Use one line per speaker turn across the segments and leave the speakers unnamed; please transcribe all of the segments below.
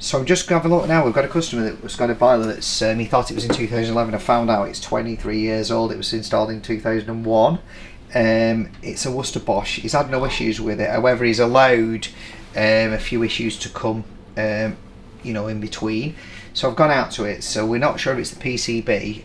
So I'm just going to have a look now. We've got a customer that's got a boiler that's, he thought it was in 2011. I found out it's 23 years old. It was installed in 2001. It's a Worcester Bosch. He's had no issues with it. However, he's allowed a few issues to come, in between. So I've gone out to it. So we're not sure if it's the PCB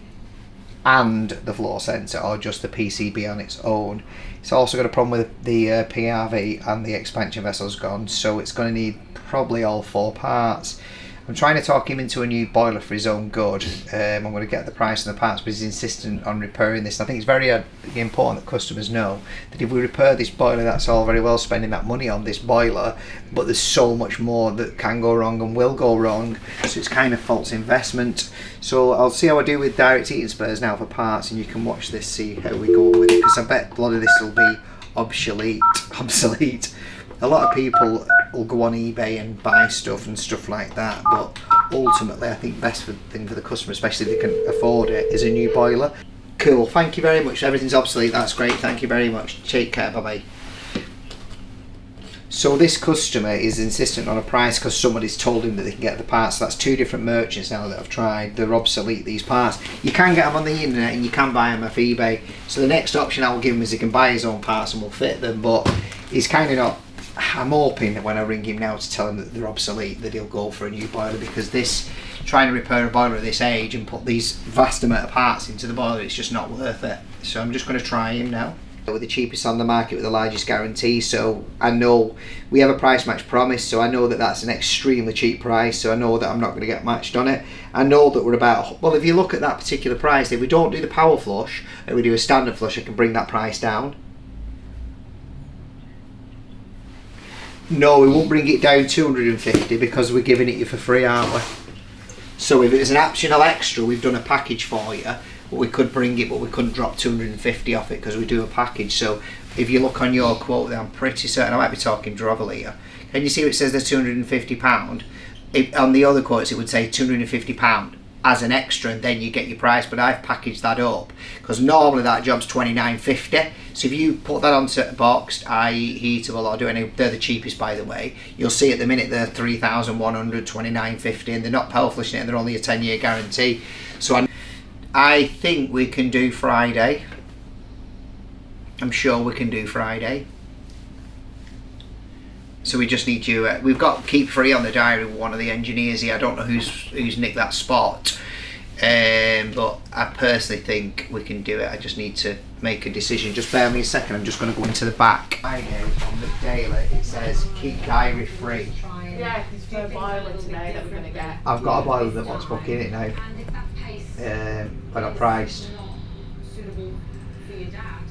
and the floor sensor or just the PCB on its own. It's also got a problem with the PRV and the expansion vessel's gone, so it's going to need probably all 4 parts. I'm trying to talk him into a new boiler for his own good. I'm going to get the price of the parts, but he's insistent on repairing this. I think it's very important that customers know that if we repair this boiler, that's all very well spending that money on this boiler, but there's so much more that can go wrong and will go wrong, so it's kind of false investment. So I'll see how I do with direct heating spares now for parts, and you can watch this, see how we go with it, because I bet a lot of this will be obsolete. A lot of people will go on eBay and buy stuff and stuff like that, but ultimately I think best thing for the customer, especially if they can afford it, is a new boiler. Cool, thank you very much. Everything's obsolete, that's great, thank you very much. Take care, bye bye. So this customer is insistent on a price because somebody's told him that they can get the parts. So that's 2 different merchants now that I've tried. They're obsolete, these parts. You can get them on the internet and you can buy them off eBay. So the next option I will give him is he can buy his own parts and we'll fit them, but he's kind of not. I'm hoping that when I ring him now to tell him that they're obsolete, that he'll go for a new boiler, because trying to repair a boiler at this age and put these vast amount of parts into the boiler, it's just not worth it. So I'm just going to try him now. We're the cheapest on the market with the largest guarantee, so I know we have a price match promise, so I know that that's an extremely cheap price, so I know that I'm not going to get matched on it. I know that we're about, well, if you look at that particular price, if we don't do the power flush and we do a standard flush, I can bring that price down. No, we won't bring it down 250 because we're giving it you for free, aren't we? So if it was an optional extra, we've done a package for you, but we could bring it, but we couldn't drop 250 off it because we do a package. So if you look on your quote there, I'm pretty certain, I might be talking drivel here. Can you see it says there's £250? On the other quotes it would say £250 as an extra, and then you get your price, but I've packaged that up because normally that job's £29.50. So if you put that onto boxed, i.e. heatable, or doing they're the cheapest by the way, you'll see at the minute they're £3,100, £29.50, and they're not power flushing it, and they're only a 10-year guarantee. So I think we can do Friday. I'm sure we can do Friday. So we just need you. We've got keep free on the diary with one of the engineers here. I don't know who's nicked that spot, but I personally think we can do it. I just need to make a decision. Just bear me a second. I'm just going to go into the back. I know on the daily it says keep diary free.
Yeah, because for a boiler today that we're going to get.
I've got a boiler that wants booking it now. But not priced.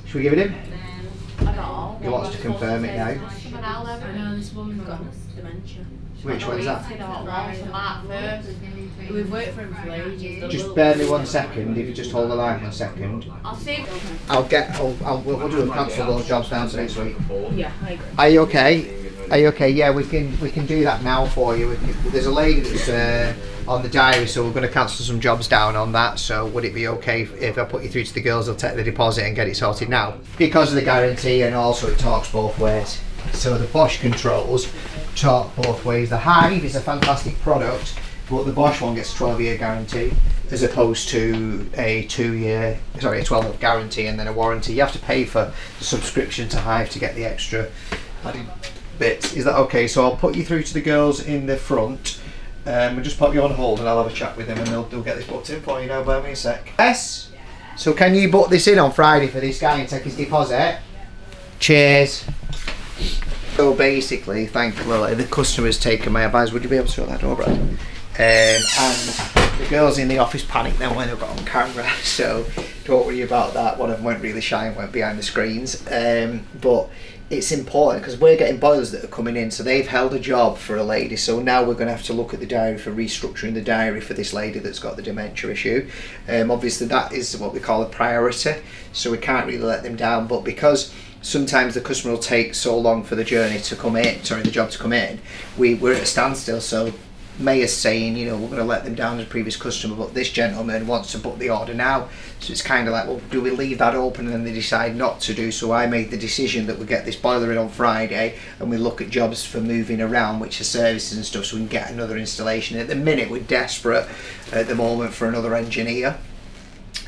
Should we give it him?
I don't know.
He wants to confirm it now.
I
know this woman's got dementia.
Which one's that?
We've worked for him for ages.
Just bear me 1 second. If you just hold the line 1 second.
I'll see.
We'll do a cancel those jobs down to next week.
Yeah, I agree.
Are you okay? Are you okay? Yeah, we can do that now for you. There's a lady that's on the diary, so we're going to cancel some jobs down on that. So would it be okay if I put you through to the girls? They'll take the deposit and get it sorted now because of the guarantee, and also it talks both ways. So the Bosch controls talk both ways. The Hive is a fantastic product, but the Bosch one gets a 12-year guarantee as opposed to a 12-month guarantee and then a warranty. You have to pay for the subscription to Hive to get the extra added bits. Is that okay? So I'll put you through to the girls in the front. We'll just put you on hold and I'll have a chat with them, and they'll get this booked in for you now. Bear me a sec. Yes? So can you book this in on Friday for this guy and take his deposit? Cheers. So basically, thankfully, the customer's taken my advice. Would you be able to shut that door, Brad? And the girls in the office panicked then when I got on camera, so don't worry about that. One of them went really shy and went behind the screens. But it's important because we're getting boilers that are coming in, so they've held a job for a lady, so now we're going to have to look at the diary for restructuring the diary for this lady that's got the dementia issue. Obviously that is what we call a priority, so we can't really let them down, but because sometimes the customer will take so long for the journey to come in, the job to come in, we're at a standstill, so Mayor's saying, you know, we're going to let them down as a previous customer, but this gentleman wants to book the order now. So it's kind of like, well, do we leave that open? And then they decide not to do. So I made the decision that we get this boiler in on Friday and we look at jobs for moving around, which are services and stuff, so we can get another installation. At the minute, we're desperate at the moment for another engineer.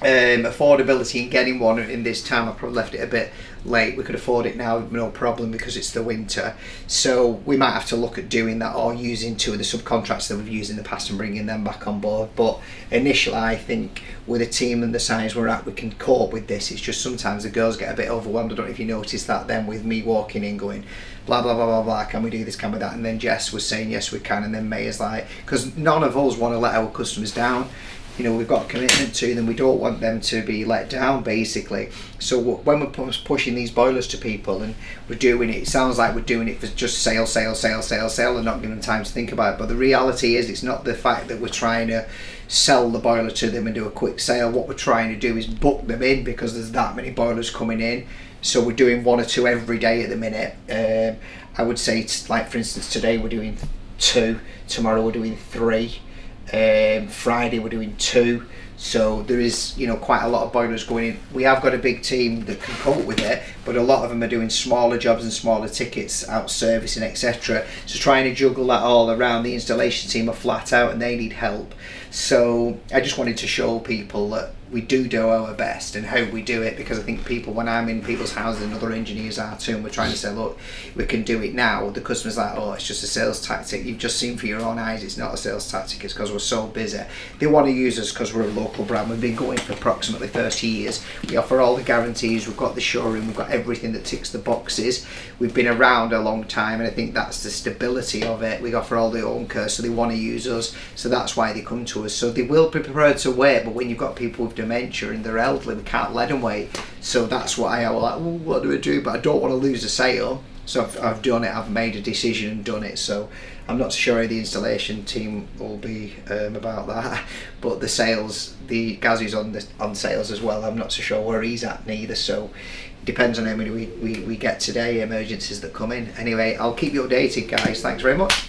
Affordability in getting one in this time, I probably left it a bit late. We could afford it now, no problem, because it's the winter. So we might have to look at doing that, or using two of the subcontractors that we've used in the past and bringing them back on board. But initially, I think with a team and the size we're at, we can cope with this. It's just sometimes the girls get a bit overwhelmed. I don't know if you noticed that then, with me walking in going blah blah blah blah blah, can we do this, can we that, and then Jess was saying yes we can, and then May's like, because none of us want to let our customers down. You know, we've got a commitment to them. We don't want them to be let down, basically. So when we're pushing these boilers to people and we're doing it, it sounds like we're doing it for just sale, and not giving them time to think about it. But the reality is, it's not the fact that we're trying to sell the boiler to them and do a quick sale. What we're trying to do is book them in, because there's that many boilers coming in. So we're doing 1 or 2 every day at the minute. I would say, it's like, for instance, today we're doing 2, tomorrow we're doing 3. Friday we're doing 2, so there is, you know, quite a lot of boilers going in. We have got a big team that can cope with it, but a lot of them are doing smaller jobs and smaller tickets, out servicing, etc. So trying to juggle that all around, the installation team are flat out and they need help. So I just wanted to show people that we do our best and how we do it, because I think people, when I'm in people's houses and other engineers are too, and we're trying to say, look, we can do it now, the customer's like, oh, it's just a sales tactic. You've just seen for your own eyes it's not a sales tactic, it's because we're so busy. They want to use us because we're a local brand. We've been going for approximately 30 years. We offer all the guarantees, we've got the showroom, we've got everything that ticks the boxes. We've been around a long time, and I think that's the stability of it. We offer all the home care, so they want to use us, so that's why they come to us. So they will be prepared to wait, but when you've got people with dementia and they're elderly, we can't let them wait. So that's why I was like, well, what do I do? But I don't want to lose a sale, so I've done it. I've made a decision and done it. So I'm not sure how the installation team will be about that, but the sales, the Gazzy's on sales as well. I'm not so sure where he's at neither, so depends on how many we get today, emergencies that come in. Anyway, I'll keep you updated, guys. Thanks very much.